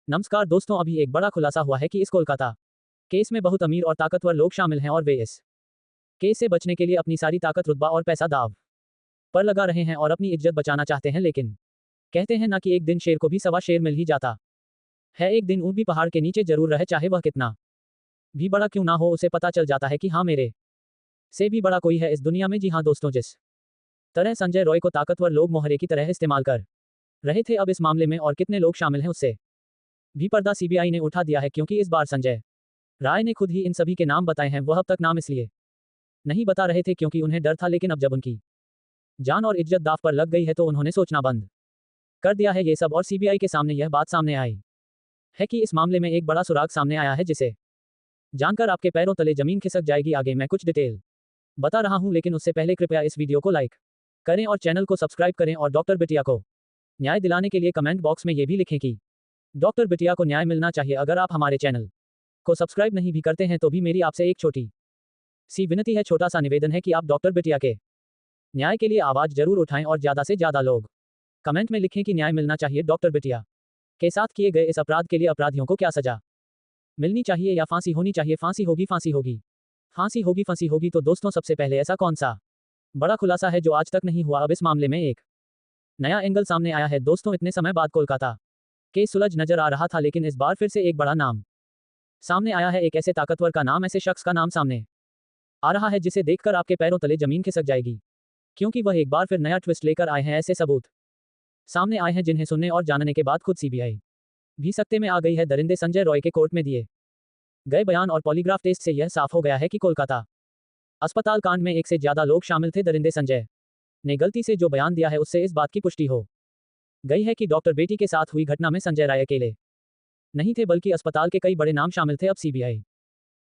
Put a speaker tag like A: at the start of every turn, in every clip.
A: नमस्कार दोस्तों, अभी एक बड़ा खुलासा हुआ है कि इस कोलकाता केस में बहुत अमीर और ताकतवर लोग शामिल हैं और वे इस केस से बचने के लिए अपनी सारी ताकत, रुतबा और पैसा दांव पर लगा रहे हैं और अपनी इज्जत बचाना चाहते हैं। लेकिन कहते हैं ना कि एक दिन शेर को भी सवा शेर मिल ही जाता है। एक दिन ऊंट भी पहाड़ के नीचे जरूर रहे, चाहे वह कितना भी बड़ा क्यों ना हो। उसे पता चल जाता है कि हाँ, मेरे से भी बड़ा कोई है इस दुनिया में। जी हाँ दोस्तों, जिस तरह संजय रॉय को ताकतवर लोग मोहरे की तरह इस्तेमाल कर रहे थे, अब इस मामले में और कितने लोग शामिल हैं उससे भी पर्दा सीबीआई ने उठा दिया है। क्योंकि इस बार संजय राय ने खुद ही इन सभी के नाम बताए हैं। वह अब तक नाम इसलिए नहीं बता रहे थे क्योंकि उन्हें डर था, लेकिन अब जब उनकी जान और इज्जत दांव पर लग गई है तो उन्होंने सोचना बंद कर दिया है ये सब। और सीबीआई के सामने यह बात सामने आई है कि इस मामले में एक बड़ा सुराग सामने आया है, जिसे जानकर आपके पैरों तले जमीन खिसक जाएगी। आगे मैं कुछ डिटेल बता रहा हूं, लेकिन उससे पहले कृपया इस वीडियो को लाइक करें और चैनल को सब्सक्राइब करें और डॉक्टर बिटिया को न्याय दिलाने के लिए कमेंट बॉक्स में ये भी लिखें कि डॉक्टर बिटिया को न्याय मिलना चाहिए। अगर आप हमारे चैनल को सब्सक्राइब नहीं भी करते हैं तो भी मेरी आपसे एक छोटी सी विनती है, छोटा सा निवेदन है कि आप डॉक्टर बिटिया के न्याय के लिए आवाज जरूर उठाएं और ज्यादा से ज्यादा लोग कमेंट में लिखें कि न्याय मिलना चाहिए। डॉक्टर बिटिया के साथ किए गए इस अपराध के लिए अपराधियों को क्या सजा मिलनी चाहिए या फांसी होनी चाहिए? फांसी होगी, फांसी होगी, फांसी होगी, फांसी होगी। तो दोस्तों, सबसे पहले ऐसा कौन सा बड़ा खुलासा है जो आज तक नहीं हुआ? अब इस मामले में एक नया एंगल सामने आया है दोस्तों। इतने समय बाद कोलकाता केस सुलझ नजर आ रहा था, लेकिन इस बार फिर से एक बड़ा नाम सामने आया है। एक ऐसे ताकतवर का नाम, ऐसे शख्स का नाम सामने आ रहा है जिसे देखकर आपके पैरों तले जमीन खिसक जाएगी। क्योंकि वह एक बार फिर नया ट्विस्ट लेकर आए हैं। ऐसे सबूत सामने आए हैं जिन्हें सुनने और जानने के बाद खुद सीबीआई भी सकते में आ गई है। दरिंदे संजय रॉय के कोर्ट में दिए गए बयान और पॉलीग्राफ टेस्ट से यह साफ हो गया है कि कोलकाता अस्पताल कांड में एक से ज्यादा लोग शामिल थे। दरिंदे संजय ने गलती से जो बयान दिया है उससे इस बात की पुष्टि हो गई है कि डॉक्टर बेटी के साथ हुई घटना में संजय राय अकेले नहीं थे, बल्कि अस्पताल के कई बड़े नाम शामिल थे। अब सीबीआई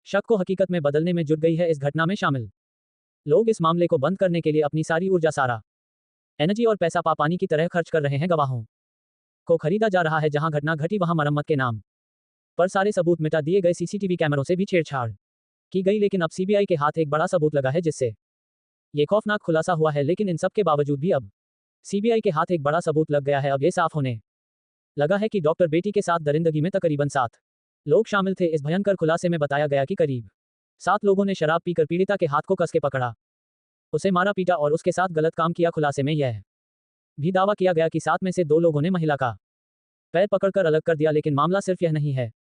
A: शक को हकीकत में बदलने में जुट गई है। इस घटना में शामिल लोग इस मामले को बंद करने के लिए अपनी सारी ऊर्जा, सारा एनर्जी और पैसा पानी की तरह खर्च कर रहे हैं। गवाहों को खरीदा जा रहा है, जहां घटना घटी वहां मरम्मत के नाम पर सारे सबूत मिटा दिए गए। सीसीटीवी कैमरों से भी छेड़छाड़ की गई, लेकिन अब सीबीआई के हाथ एक बड़ा सबूत लगा है जिससे ये खौफनाक खुलासा हुआ है। लेकिन इन सब के बावजूद भी अब सीबीआई के हाथ एक बड़ा सबूत लग गया है। अब ये साफ होने लगा है कि डॉक्टर बेटी के साथ दरिंदगी में तकरीबन 7 लोग शामिल थे। इस भयंकर खुलासे में बताया गया कि करीब 7 लोगों ने शराब पीकर पीड़िता के हाथ को कस के पकड़ा, उसे मारा पीटा और उसके साथ गलत काम किया। खुलासे में यह भी दावा किया गया कि 7 में से 2 लोगों ने महिला का पैर पकड़कर अलग कर दिया। लेकिन मामला सिर्फ यह नहीं है।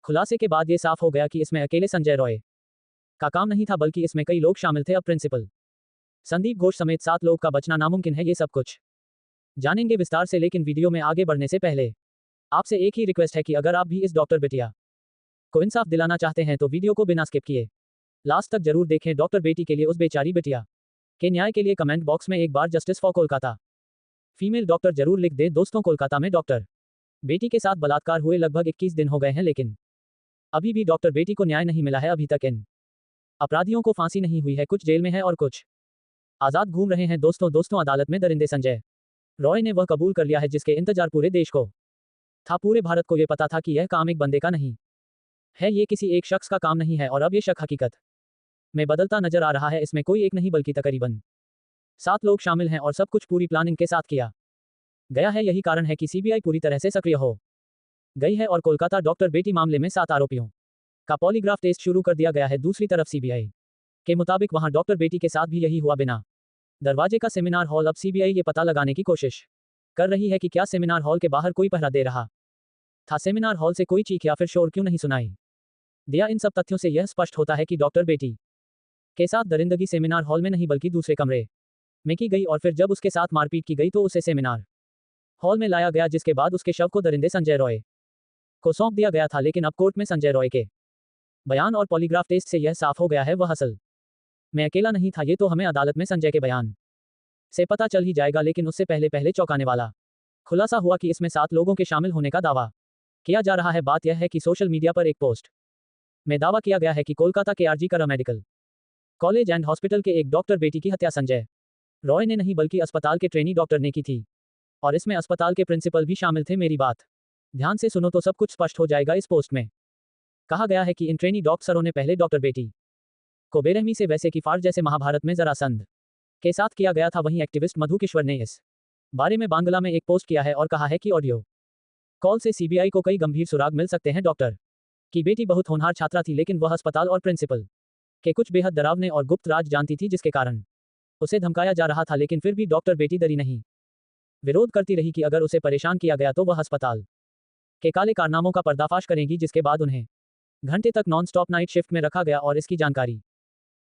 A: खुलासे के बाद ये साफ हो गया कि इसमें अकेले संजय रॉय का काम नहीं था, बल्कि इसमें कई लोग शामिल थे। अब प्रिंसिपल संदीप घोष समेत 7 लोग का बचना नामुमकिन है। ये सब कुछ जानेंगे विस्तार से, लेकिन वीडियो में आगे बढ़ने से पहले आपसे एक ही रिक्वेस्ट है कि अगर आप भी इस डॉक्टर बिटिया को इंसाफ दिलाना चाहते हैं तो वीडियो को बिना स्किप किए लास्ट तक जरूर देखें। डॉक्टर बेटी के लिए, उस बेचारी बिटिया के न्याय के लिए कमेंट बॉक्स में एक बार justice for Kolkata female doctor जरूर लिख दे। दोस्तों, कोलकाता में डॉक्टर बेटी के साथ बलात्कार हुए लगभग 21 दिन हो गए हैं, लेकिन अभी भी डॉक्टर बेटी को न्याय नहीं मिला है। अभी तक इन अपराधियों को फांसी नहीं हुई है। कुछ जेल में है और कुछ आजाद घूम रहे हैं। दोस्तों, अदालत में दरिंदे संजय रॉय ने वह कबूल कर लिया है जिसके इंतजार पूरे देश को था। पूरे भारत को यह पता था कि यह काम एक बंदे का नहीं है, ये किसी एक शख्स का काम नहीं है, और अब ये शक हकीकत में बदलता नजर आ रहा है। इसमें कोई एक नहीं बल्कि तकरीबन 7 लोग शामिल हैं और सब कुछ पूरी प्लानिंग के साथ किया गया है। यही कारण है कि सीबीआई पूरी तरह से सक्रिय हो गई है और कोलकाता डॉक्टर बेटी मामले में 7 आरोपियों का पॉलीग्राफ टेस्ट शुरू कर दिया गया है। दूसरी तरफ सीबीआई के मुताबिक वहां डॉक्टर बेटी के साथ भी यही हुआ। बिना दरवाजे का सेमिनार हॉल। अब सीबीआई ये पता लगाने की कोशिश कर रही है कि क्या सेमिनार हॉल के बाहर कोई पहरा दे रहा था। सेमिनार हॉल से कोई चीख या फिर शोर क्यों नहीं सुनाई दिया? इन सब तथ्यों से यह स्पष्ट होता है कि डॉक्टर बेटी के साथ दरिंदगी सेमिनार हॉल में नहीं बल्कि दूसरे कमरे में की गई, और फिर जब उसके साथ मारपीट की गई तो उसे सेमिनार हॉल में लाया गया, जिसके बाद उसके शव को दरिंदे संजय रॉय को सौंप दिया गया था। लेकिन अब कोर्ट में संजय रॉय के बयान और पॉलीग्राफ टेस्ट से यह साफ हो गया है वह असल में अकेला नहीं था। ये तो हमें अदालत में संजय के बयान से पता चल ही जाएगा, लेकिन उससे पहले चौंकाने वाला खुलासा हुआ कि इसमें 7 लोगों के शामिल होने का दावा किया जा रहा है। बात यह है कि सोशल मीडिया पर एक पोस्ट में दावा किया गया है कि कोलकाता के आरजी कर मेडिकल कॉलेज एंड हॉस्पिटल के एक डॉक्टर बेटी की हत्या संजय रॉय ने नहीं बल्कि अस्पताल के ट्रेनी डॉक्टर ने की थी, और इसमें अस्पताल के प्रिंसिपल भी शामिल थे। मेरी बात ध्यान से सुनो तो सब कुछ स्पष्ट हो जाएगा। इस पोस्ट में कहा गया है कि इन ट्रेनी डॉक्टरों ने पहले डॉक्टर बेटी को बेरहमी से, वैसे कि फाड़ जैसे महाभारत में जरासंध के साथ किया गया था, वहीं एक्टिविस्ट मधु किश्वर ने इस बारे में बांग्ला में एक पोस्ट किया है और कहा है कि ऑडियो कॉल से सीबीआई को कई गंभीर सुराग मिल सकते हैं। डॉक्टर की बेटी बहुत होनहार छात्रा थी, लेकिन वह अस्पताल और प्रिंसिपल के कुछ बेहद डरावने और गुप्त राज जानती थी, जिसके कारण उसे धमकाया जा रहा था। लेकिन फिर भी डॉक्टर बेटी डरी नहीं। विरोध करती रही कि अगर उसे परेशान किया गया तो वह अस्पताल के काले कारनामों का पर्दाफाश करेंगी, जिसके बाद उन्हें घंटे तक नॉन स्टॉप नाइट शिफ्ट में रखा गया और इसकी जानकारी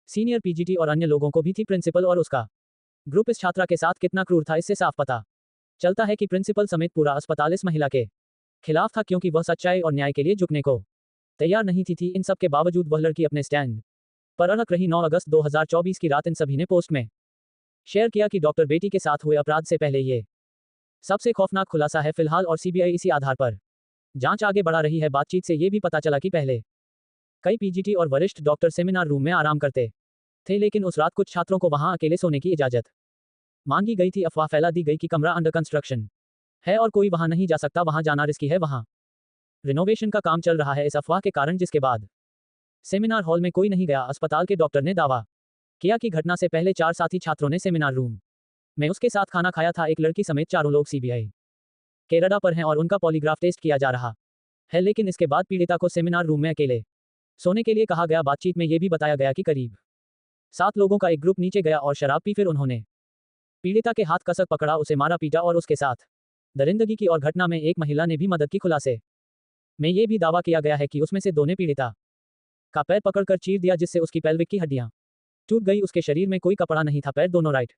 A: सीनियर पीजीटी और अन्य लोगों को भी थी। प्रिंसिपल और उसका ग्रुप इस छात्रा के साथ कितना क्रूर था, इससे साफ पता चलता है कि प्रिंसिपल समेत पूरा अस्पताल इस महिला के खिलाफ था, क्योंकि वह सच्चाई और न्याय के लिए झुकने को तैयार नहीं थी। इन सब के बावजूद वह लड़की अपने स्टैंड पर अड़क रही। 9 अगस्त 2024 की रात इन सभी ने पोस्ट में शेयर किया कि डॉक्टर बेटी के साथ हुए अपराध से पहले ये सबसे खौफनाक खुलासा है फिलहाल, और सीबीआई इसी आधार पर जांच आगे बढ़ा रही है। बातचीत से ये भी पता चला कि पहले कई पीजीटी और वरिष्ठ डॉक्टर सेमिनार रूम में आराम करते थे, लेकिन उस रात कुछ छात्रों को वहां अकेले सोने की इजाजत मांगी गई थी। अफवाह फैला दी गई कि कमरा अंडर कंस्ट्रक्शन है और कोई वहां नहीं जा सकता, वहां जाना रिस्की है, वहां रिनोवेशन का काम चल रहा है। इस अफवाह के कारण जिसके बाद सेमिनार हॉल में कोई नहीं गया। अस्पताल के डॉक्टर ने दावा किया कि घटना से पहले 4 साथी छात्रों ने सेमिनार रूम में उसके साथ खाना खाया था। एक लड़की समेत चारों लोग सीबीआई के रडा पर हैं और उनका पॉलीग्राफ टेस्ट किया जा रहा है, लेकिन इसके बाद पीड़िता को सेमिनार रूम में अकेले सोने के लिए कहा गया। बातचीत में यह भी बताया गया कि करीब 7 लोगों का एक ग्रुप नीचे गया और शराब पी, फिर उन्होंने पीड़िता के हाथ कसक पकड़ा, उसे मारा पीटा और उसके साथ दरिंदगी की। और घटना में एक महिला ने भी मदद की। खुलासे में यह भी दावा किया गया है कि उसमें से 2 ने पीड़िता का पैर पकड़कर चीर दिया, जिससे उसकी पेल्विक की हड्डियां टूट गई। उसके शरीर में कोई कपड़ा नहीं था, पैर दोनों राइट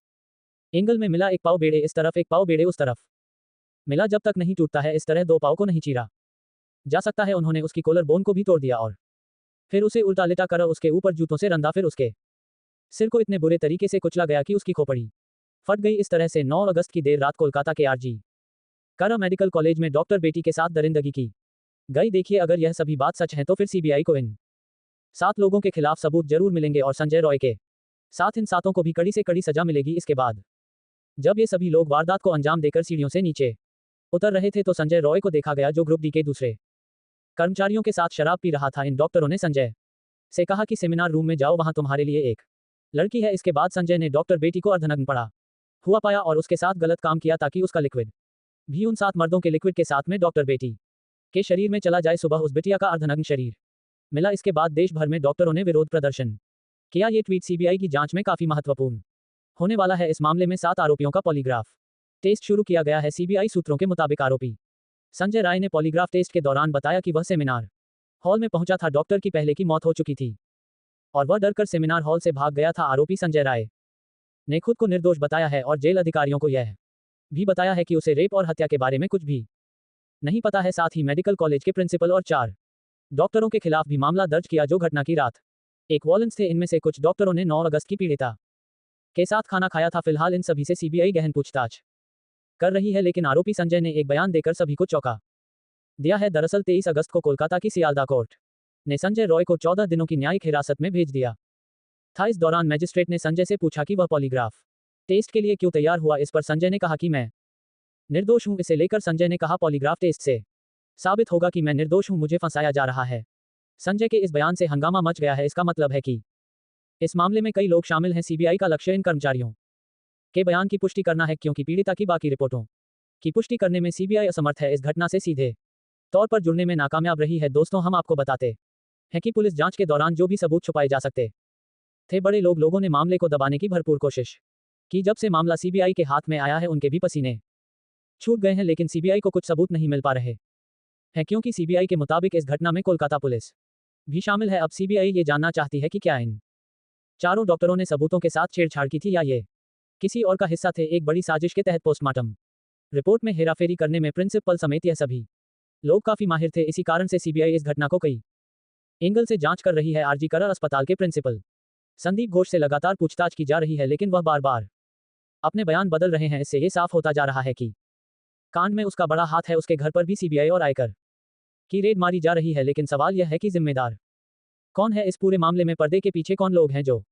A: एंगल में मिला, एक पाव बेड़े इस तरफ एक पाव बेड़े उस तरफ मिला। जब तक नहीं टूटता है इस तरह 2 पाव को नहीं चीरा जा सकता है। उन्होंने उसकी कॉलर बोन को भी तोड़ दिया और फिर उसे उल्टा लेटा कर उसके ऊपर जूतों से रंधा, फिर उसके सिर को इतने बुरे तरीके से कुचला गया कि उसकी खोपड़ी फट गई। इस तरह से 9 अगस्त की देर रात कोलकाता के आरजी कर मेडिकल कॉलेज में डॉक्टर बेटी के साथ दरिंदगी की गई। देखिए, अगर यह सभी बात सच है तो फिर सीबीआई को इन 7 लोगों के खिलाफ सबूत जरूर मिलेंगे और संजय रॉय के साथ इन 7 को भी कड़ी से कड़ी सजा मिलेगी। इसके बाद जब ये सभी लोग वारदात को अंजाम देकर सीढ़ियों से नीचे उतर रहे थे तो संजय रॉय को देखा गया, जो ग्रुप डी के दूसरे कर्मचारियों के साथ शराब पी रहा था। इन डॉक्टरों ने संजय से कहा कि सेमिनार रूम में जाओ, वहां तुम्हारे लिए एक लड़की है। इसके बाद संजय ने डॉक्टर बेटी को अर्धनग्न पड़ा हुआ पाया और उसके साथ गलत काम किया ताकि उसका लिक्विड भी उन 7 मर्दों के लिक्विड के साथ में डॉक्टर बेटी के शरीर में चला जाए। सुबह उस बिटिया का अर्धनग्न शरीर मिला। इसके बाद देश भर में डॉक्टरों ने विरोध प्रदर्शन किया। ये ट्वीट सीबीआई की जांच में काफी महत्वपूर्ण होने वाला है। इस मामले में 7 आरोपियों का पॉलीग्राफ टेस्ट शुरू किया गया है। सीबीआई सूत्रों के मुताबिक आरोपी संजय राय ने पॉलीग्राफ टेस्ट के दौरान बताया कि वह सेमिनार हॉल में पहुंचा था। डॉक्टर की पहले की मौत हो चुकी थी और वह डरकर सेमिनार हॉल से भाग गया था। आरोपी संजय राय ने खुद को निर्दोष बताया है और जेल अधिकारियों को यह भी बताया है कि उसे रेप और हत्या के बारे में कुछ भी नहीं पता है। साथ ही मेडिकल कॉलेज के प्रिंसिपल और 4 डॉक्टरों के खिलाफ भी मामला दर्ज किया, जो घटना की रात एक वॉलेंस थे। इनमें से कुछ डॉक्टरों ने 9 अगस्त की पीड़िता के साथ खाना खाया था। फिलहाल इन सभी से सीबीआई गहन पूछताछ कर रही है, लेकिन आरोपी संजय ने एक बयान देकर सभी को चौंका दिया है। दरअसल 23 अगस्त को कोलकाता की सियालदा कोर्ट ने संजय रॉय को 14 दिनों की न्यायिक हिरासत में भेज दिया था। इस दौरान मैजिस्ट्रेट ने संजय से पूछा कि वह पॉलीग्राफ टेस्ट के लिए क्यों तैयार हुआ। इस पर संजय ने कहा कि मैं निर्दोष हूं। इसे लेकर संजय ने कहा, पॉलीग्राफ टेस्ट से साबित होगा कि मैं निर्दोष हूं, मुझे फंसाया जा रहा है। संजय के इस बयान से हंगामा मच गया है। इसका मतलब है कि इस मामले में कई लोग शामिल हैं। सीबीआई का लक्ष्य इन कर्मचारियों के बयान की पुष्टि करना है, क्योंकि पीड़िता की बाकी रिपोर्टों की पुष्टि करने में सीबीआई असमर्थ है। इस घटना से सीधे तौर पर जुड़ने में नाकामयाब रही है। दोस्तों, हम आपको बताते हैं कि पुलिस जांच के दौरान जो भी सबूत छुपाए जा सकते थे, बड़े लोगों ने मामले को दबाने की भरपूर कोशिश की। जब से मामला सीबीआई के हाथ में आया है, उनके भी पसीने छूट गए हैं, लेकिन सीबीआई को कुछ सबूत नहीं मिल पा रहे हैं, क्योंकि सीबीआई के मुताबिक इस घटना में कोलकाता पुलिस भी शामिल है। अब सीबीआई ये जानना चाहती है कि क्या इन 4 डॉक्टरों ने सबूतों के साथ छेड़छाड़ की थी या ये किसी और का हिस्सा थे। एक बड़ी साजिश के तहत पोस्टमार्टम रिपोर्ट में हेराफेरी करने में प्रिंसिपल समेत यह सभी लोग काफी माहिर थे। इसी कारण से सीबीआई इस घटना को कई एंगल से जांच कर रही है। आरजी कर अस्पताल के प्रिंसिपल संदीप घोष से लगातार पूछताछ की जा रही है, लेकिन वह बार बार अपने बयान बदल रहे हैं। इससे ये साफ होता जा रहा है कि कांड में उसका बड़ा हाथ है। उसके घर पर भी सीबीआई और आयकर की रेड मारी जा रही है, लेकिन सवाल यह है कि जिम्मेदार कौन है इस पूरे मामले में। पर्दे के पीछे कौन लोग हैं जो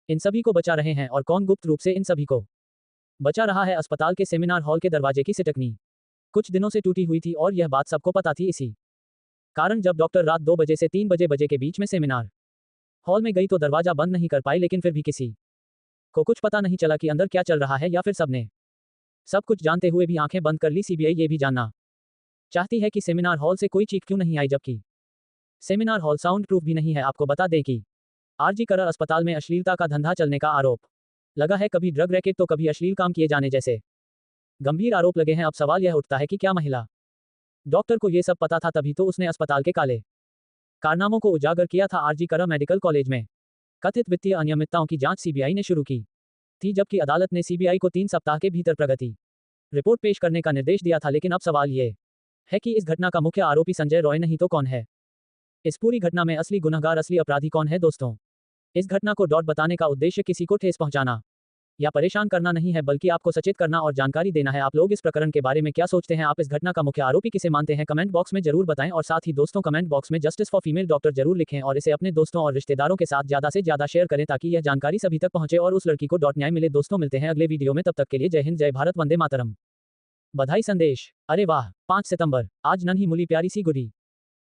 A: इन सभी को बचा रहे हैं और कौन गुप्त रूप से इन सभी को बचा रहा है। अस्पताल के सेमिनार हॉल के दरवाजे की सिटकनी कुछ दिनों से टूटी हुई थी और यह बात सबको पता थी। इसी कारण जब डॉक्टर रात 2 बजे से 3 बजे के बीच में सेमिनार हॉल में गई तो दरवाजा बंद नहीं कर पाई, लेकिन फिर भी किसी को कुछ पता नहीं चला कि अंदर क्या चल रहा है, या फिर सबने सब कुछ जानते हुए भी आंखें बंद कर ली। सीबीआई ये भी जानना चाहती है कि सेमिनार हॉल से कोई चीख क्यों नहीं आई, जबकि सेमिनार हॉल साउंड प्रूफ भी नहीं है। आपको बता दें कि आरजी कर अस्पताल में अश्लीलता का धंधा चलने का आरोप लगा है। कभी ड्रग रैकेट तो कभी अश्लील काम किए जाने जैसे गंभीर आरोप लगे हैं। अब सवाल यह उठता है कि क्या महिला डॉक्टर को यह सब पता था, तभी तो उसने अस्पताल के काले कारनामों को उजागर किया था। आरजी कर मेडिकल कॉलेज में कथित वित्तीय अनियमितताओं की जांच सीबीआई ने शुरू की थी, जबकि अदालत ने सीबीआई को 3 सप्ताह के भीतर प्रगति रिपोर्ट पेश करने का निर्देश दिया था। लेकिन अब सवाल ये है कि इस घटना का मुख्य आरोपी संजय रॉय नहीं तो कौन है? इस पूरी घटना में असली गुनहगार, असली अपराधी कौन है? दोस्तों, इस घटना को डॉट बताने का उद्देश्य किसी को ठेस पहुंचाना या परेशान करना नहीं है, बल्कि आपको सचेत करना और जानकारी देना है। आप लोग इस प्रकरण के बारे में क्या सोचते हैं? आप इस घटना का मुख्य आरोपी किसे मानते हैं? कमेंट बॉक्स में जरूर बताएं। और साथ ही दोस्तों, कमेंट बॉक्स में जस्टिस फॉर फीमेल डॉक्टर जरूर लिखें और इसे अपने दोस्तों और रिश्तेदारों के साथ ज्यादा से ज्यादा शेयर करें, ताकि यह जानकारी सभी तक पहुंचे और उस लड़की को डॉट न्याय मिले। दोस्तों, मिलते हैं अगले वीडियो में, तब तक के लिए जय हिंद, जय भारत, वंदे मातरम। बधाई संदेश। अरे वाह, 5 सितंबर, आज नन्ही मुली प्यारी सी गुड़ी।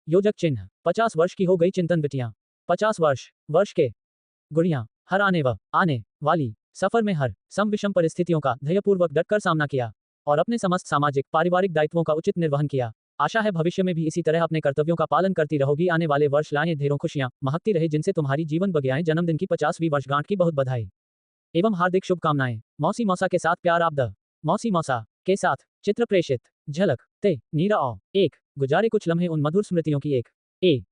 A: योजक चिन्ह, 50 वर्ष की हो गई चिंतन बिटियां। 50 वर्ष के गुड़ियां हर आने वाली सफर में हर सम विषम परिस्थितियों का धैर्यपूर्वक डटकर सामना किया और अपने समस्त सामाजिक पारिवारिक दायित्वों का उचित निर्वहन किया। आशा है भविष्य में भी इसी तरह अपने कर्तव्यों का पालन करती रहोगी। आने वाले वर्ष लाएं ढेरों खुशियां, महकती रहे जिनसे तुम्हारी जीवन बगियाएं। जन्मदिन की 50वीं वर्षगांठ की बहुत बधाई एवं हार्दिक शुभकामनाएं। मौसी मौसा के साथ प्यार, आप द मौसी मौसा के साथ चित्र प्रेषित। झलक ते नीरा ओ एक गुजारे कुछ लम्हे उन मधुर स्मृतियों की। एक ए